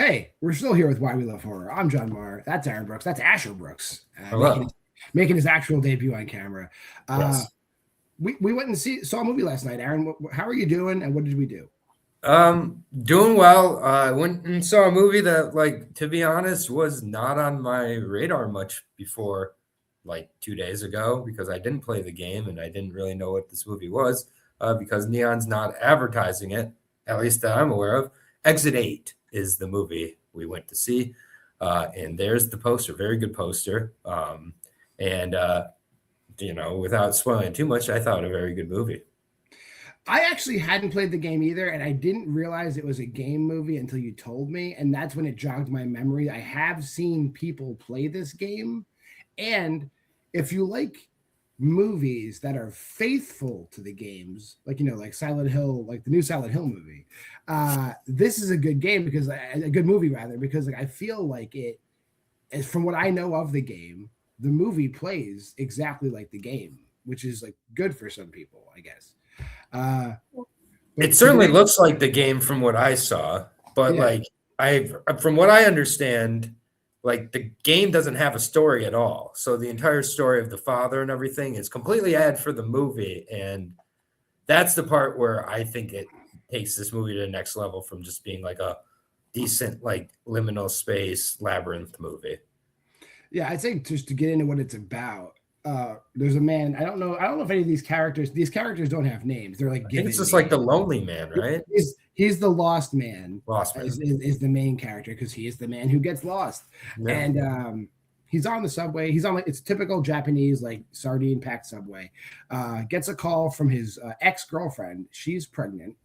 Hey, we're still here with Why We Love Horror. I'm JWMaher. That's Aaron Brooks. That's Asher Brooks, Hello. making his actual debut on camera. Yes. We went and saw a movie last night. Aaron, how are you doing? And what did we do? Doing well. I went and saw a movie that, like, to be honest, was not on my radar much before, like 2 days ago, because I didn't play the game and I didn't really know what this movie was, because Neon's not advertising it, at least that I'm aware of. Exit 8 is the movie we went to see. And there's the poster, very good poster. And without spoiling too much, I thought a very good movie. I actually hadn't played the game either, and I didn't realize it was a game movie until you told me, and that's when it jogged my memory. I have seen people play this game, and if you like movies that are faithful to the games, like Silent Hill, like the new Silent Hill movie, this is a good game because a good movie rather, because I feel like it, as from what I know of the game, the movie plays exactly like the game, which is like good for some people, I guess. It certainly looks like the game from what I saw, but from what I understand, like the game doesn't have a story at all. So the entire story of the father and everything is completely ad for the movie, and that's the part where I think it takes this movie to the next level from just being like a decent like liminal space labyrinth movie. Yeah, I'd say just to get into what it's about. There's a man. I don't know if any of these characters don't have names. They're like I think it's just names. like the lonely man, right? He's the lost man. Lost man is the main character because he is the man who gets lost. Yeah. And he's on the subway. He's on like it's typical Japanese like sardine packed subway. Gets a call from his ex-girlfriend. She's pregnant.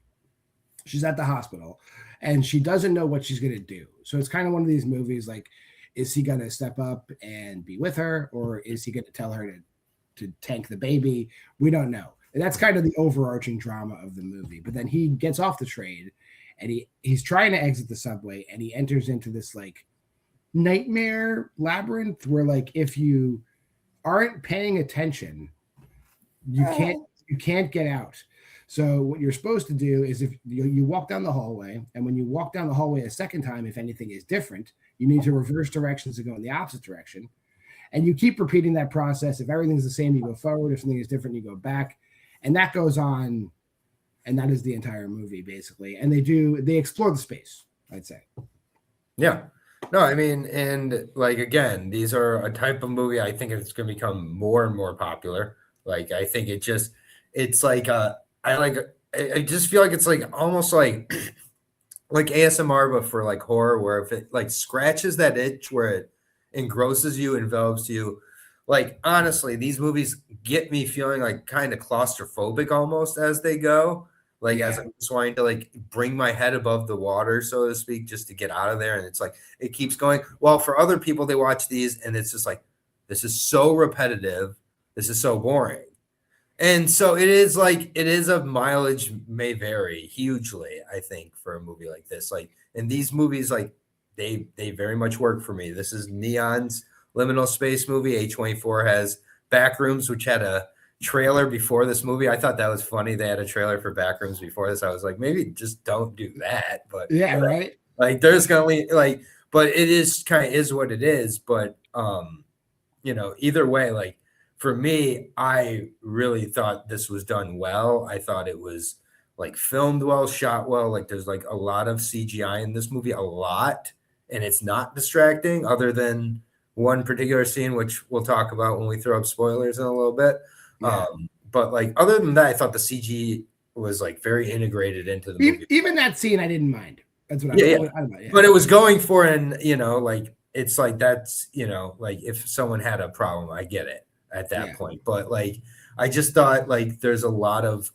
She's at the hospital, and she doesn't know what she's gonna do. So it's kind of one of these movies like, is he going to step up and be with her, or is he going to tell her to tank the baby? We don't know. And that's kind of the overarching drama of the movie. But then he gets off the train, and he's trying to exit the subway, and he enters into this like nightmare labyrinth where like if you aren't paying attention, you can't get out. So what you're supposed to do is if you walk down the hallway, and when you walk down the hallway a second time, if anything is different, you need to reverse directions to go in the opposite direction. And you keep repeating that process. If everything's the same, you go forward. If something is different, you go back. And that goes on. And that is the entire movie, basically. And they explore the space, I'd say. Yeah. No, I mean, and like, again, these are a type of movie I think it's going to become more and more popular. Like, I think it's like, I just feel like it's like almost like ASMR, but for like horror, where if it like scratches that itch where it engrosses you, envelops you, like honestly, these movies get me feeling like kind of claustrophobic almost as they go. Like as I'm just wanting to like bring my head above the water, so to speak, just to get out of there. And it's like it keeps going. Well, for other people, they watch these and it's just like, this is so repetitive, this is so boring. And so it is a mileage may vary hugely, I think, for a movie like this. Like, and these movies, like they very much work for me. This is Neon's liminal space movie. A24 has Backrooms, which had a trailer before this movie. I thought that was funny. They had a trailer for Backrooms before this. I was like, maybe just don't do that. But yeah, right. Like there's gonna like, but it is kind of is what it is. But either way, like, for me, I really thought this was done well. I thought it was like filmed well, shot well. Like there's like a lot of CGI in this movie, a lot, and it's not distracting other than one particular scene, which we'll talk about when we throw up spoilers in a little bit. Yeah. But like other than that, I thought the CG was like very integrated into the movie. Even that scene, I didn't mind. That's what I But it was going for, and like it's like that's like if someone had a problem, I get it at that point. But like I just thought like there's a lot of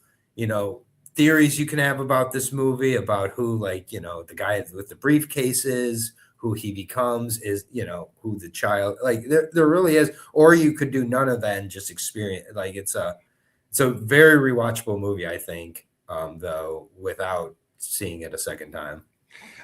theories you can have about this movie, about who like the guy with the briefcase is, who he becomes, is who the child, like there really is. Or you could do none of that and just experience, like it's a very rewatchable movie, I think, though, without seeing it a second time.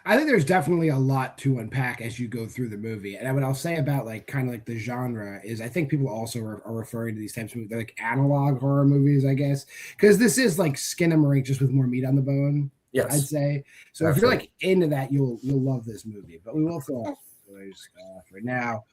I think there's definitely a lot to unpack as you go through the movie. And what I'll say about like kind of like the genre is I think people also are referring to these types of movies, they're like analog horror movies, I guess, because this is like Skinamarink just with more meat on the bone. Yes. I'd say. So if you're like into that, you'll love this movie. But we will throw out spoilers for now.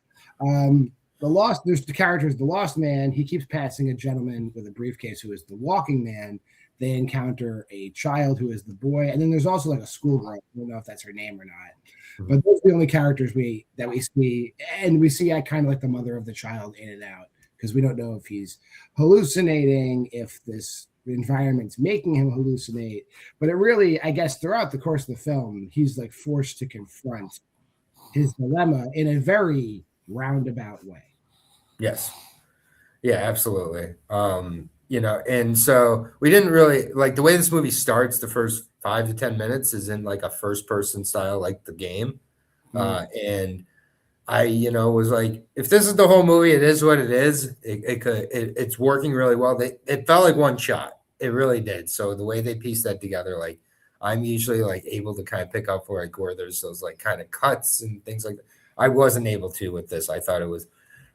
There's the characters, the Lost Man, he keeps passing a gentleman with a briefcase who is the Walking Man. They encounter a child who is the boy, and then there's also like a schoolgirl. I don't know if that's her name or not, but those are the only characters we see, and we see kind of like the mother of the child in and out, because we don't know if he's hallucinating, if this environment's making him hallucinate. But it really, I guess, throughout the course of the film, he's like forced to confront his dilemma in a very roundabout way. Yes. Yeah, absolutely. And so we didn't really like the way this movie starts. The first 5 to 10 minutes is in like a first person style, like the game. And I, was like, if this is the whole movie, it is what it is. It's working really well. It felt like one shot. It really did. So the way they pieced that together, like I'm usually like able to kind of pick up where there's those like kind of cuts and things like that. I wasn't able to with this. I thought it was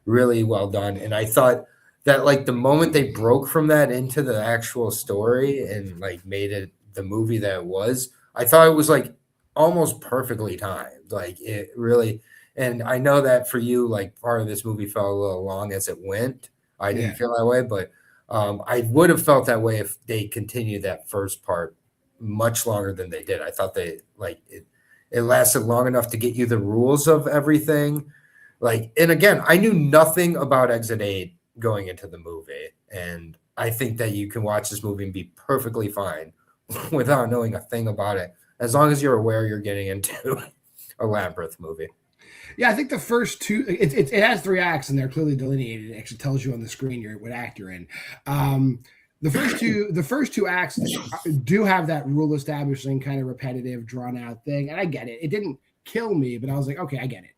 really well done. And I thought that like the moment they broke from that into the actual story and like made it the movie that it was, I thought it was like almost perfectly timed. Like it really, and I know that for you, like part of this movie felt a little long as it went. I didn't feel that way, but I would have felt that way if they continued that first part much longer than they did. I thought they like it lasted long enough to get you the rules of everything. Like, and again, I knew nothing about Exit 8 going into the movie. And I think that you can watch this movie and be perfectly fine without knowing a thing about it, as long as you're aware you're getting into a Labyrinth movie. Yeah, I think the first two, it has 3 acts and they're clearly delineated. It actually tells you on the screen what act you're in. The first two acts do have that rule establishing kind of repetitive, drawn out thing, and I get it. It didn't kill me, but I was like, okay, I get it.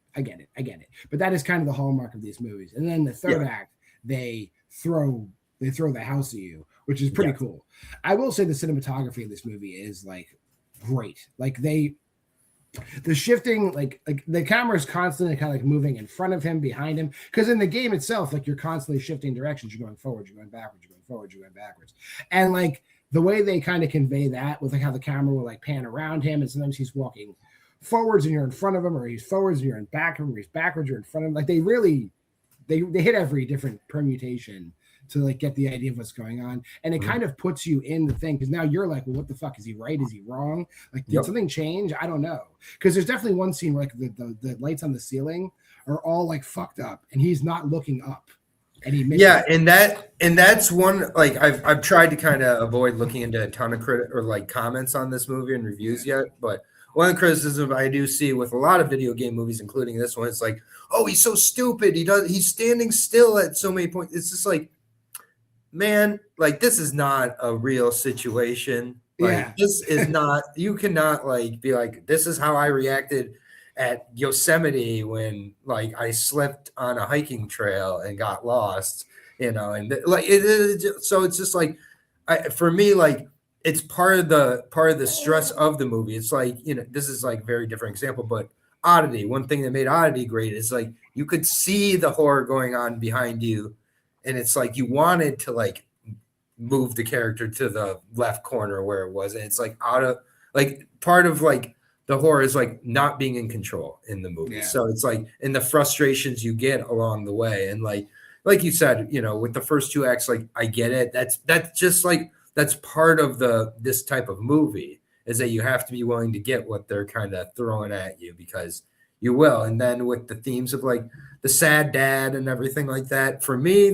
But that is kind of the hallmark of these movies. And then the third act, they throw the house at you, which is pretty cool. I will say the cinematography of this movie is like great. Like the shifting, like the camera is constantly kind of like moving in front of him, behind him, because in the game itself, like you're constantly shifting directions. You're going forward, you're going backwards, you're going forward, you're going backwards, and like the way they kind of convey that with like how the camera will like pan around him, and sometimes he's walking forwards and you're in front of him, or he's forwards and you're in back of him, or he's backwards, you're in front of him. Like they really they hit every different permutation to like get the idea of what's going on, and it kind of puts you in the thing, because now you're like, well, what the fuck, is he right, is he wrong, like did something change? I don't know, because there's definitely one scene where like the lights on the ceiling are all like fucked up and he's not looking up, and he misses and that's one, like I've tried to kind of avoid looking into a ton of comments on this movie and reviews yet, but one of the criticisms I do see with a lot of video game movies, including this one, it's like, oh, he's so stupid, he's standing still at so many points. It's just like, man, like this is not a real situation. Like this is not, you cannot like be like, this is how I reacted at Yosemite when like I slipped on a hiking trail and got lost, and like so it's just like, for me, like it's part of the stress of the movie. It's like, this is like a very different example, but Oddity, one thing that made Oddity great is like you could see the horror going on behind you, and it's like you wanted to like move the character to the left corner where it was, and it's like out of like part of like the horror is like not being in control in the movie. So it's like, in the frustrations you get along the way, and like you said, with the first 2 acts, like I get it. That's just like, that's part of this type of movie, is that you have to be willing to get what they're kind of throwing at you, because you will. And then with the themes of like the sad dad and everything like that, for me,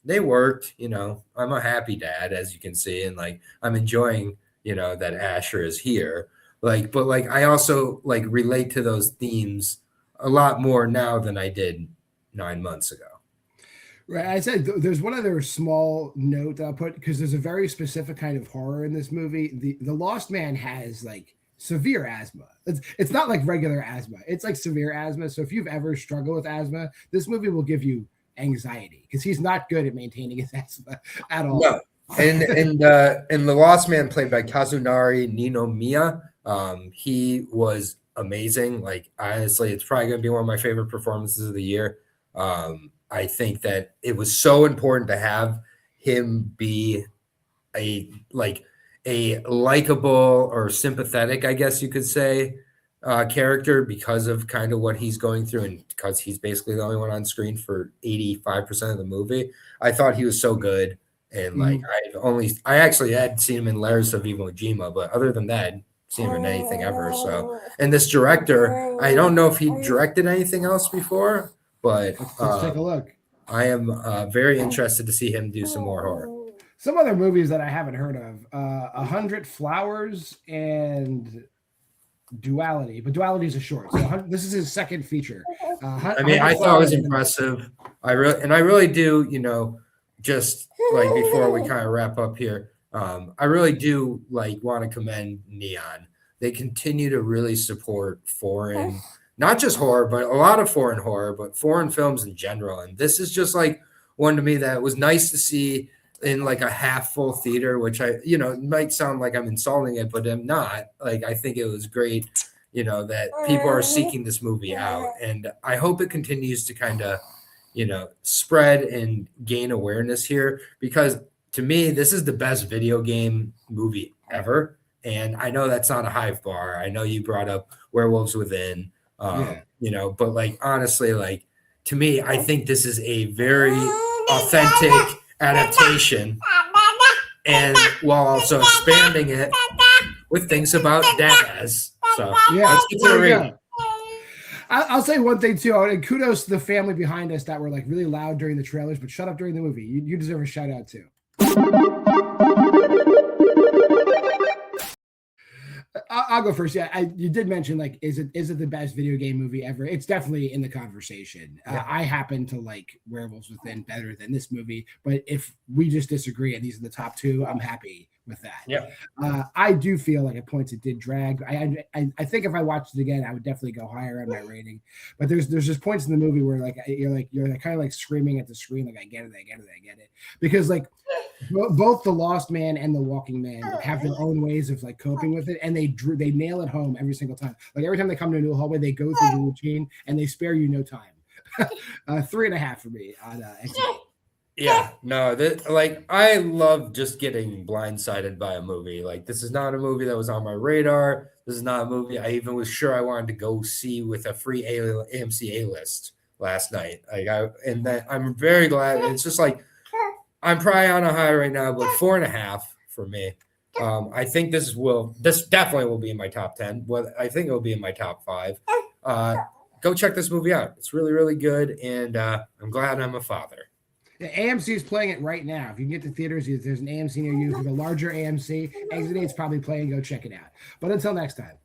they worked. I'm a happy dad, as you can see, and like I'm enjoying, that Asher is here. Like, but like I also like relate to those themes a lot more now than I did 9 months ago. Right. I said there's one other small note that I'll put, because there's a very specific kind of horror in this movie. The Lost Man has like severe asthma. It's not like regular asthma. It's like severe asthma. So if you've ever struggled with asthma, this movie will give you anxiety, because he's not good at maintaining his asthma at all. No. And the Lost Man, played by Kazunari Ninomiya, he was amazing. Like, honestly, it's probably going to be one of my favorite performances of the year. I think that it was so important to have him be a likable or sympathetic, I guess you could say, character because of kind of what he's going through, and because he's basically the only one on screen for 85% of the movie. I thought he was so good, and like I actually had seen him in Layers of Iwo Jima, but other than that, I'd seen him in anything ever. So, and this director, I don't know if he directed anything else before, but let's take a look. I am very interested to see him do some more horror. Some other movies that I haven't heard of: 100 Flowers and Duality, but Duality is a short. So this is his second feature. I mean, I thought it was impressive. I really do, you know, just like before we kind of wrap up here, I really do like want to commend Neon. They continue to really support foreign, not just horror, but a lot of foreign horror, but foreign films in general. And this is just like one to me that was nice to see in like a half full theater, which it might sound like I'm insulting it, but I'm not. Like, I think it was great, that people are seeking this movie out. And I hope it continues to kind of, spread and gain awareness here, because to me, this is the best video game movie ever. And I know that's not a high bar. I know you brought up Werewolves Within, but like, honestly, like to me, I think this is a very authentic adaptation, and while also expanding it with things about Daz. So let's get to the reading. I'll say one thing too, and kudos to the family behind us that were like really loud during the trailers, but shut up during the movie. You deserve a shout out too. I'll go first. Yeah, you did mention like, is it the best video game movie ever? It's definitely in the conversation. Yeah. I happen to like Werewolves Within better than this movie, but if we just disagree and these are the top two, I'm happy with that. Yeah. I do feel like at points it did drag. I think if I watched it again, I would definitely go higher on my rating. But there's just points in the movie where you're kind of like screaming at the screen, like I get it, because like both the Lost Man and the Walking Man have their own ways of like coping with it, and they nail it home every single time. Like every time they come to a new hallway, they go through the routine and they spare you no time. 3.5 for me on XD. Yeah, no, I love just getting blindsided by a movie. Like, this is not a movie that was on my radar. This is not a movie I even was sure I wanted to go see with a free AMC A-list last night. I'm very glad. It's just like, I'm probably on a high right now, but 4.5 for me. I think this definitely will be in my top 10. Well, I think it will be in my top 5. Go check this movie out. It's really, really good, and I'm glad I'm a father. The AMC is playing it right now. If you can get to theaters, if there's an AMC near you, for the larger AMC, Exit 8's probably playing. Go check it out. But until next time,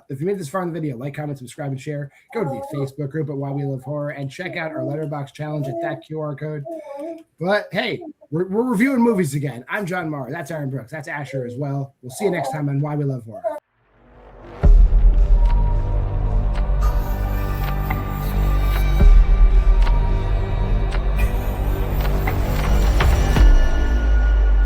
if you made this far in the video, like, comment, subscribe, and share. Go to the Facebook group at Why We Love Horror and check out our Letterboxd challenge at that QR code. But hey, we're reviewing movies again. I'm JWMaher. That's Aaron Brooks. That's Asher as well. We'll see you next time on Why We Love Horror.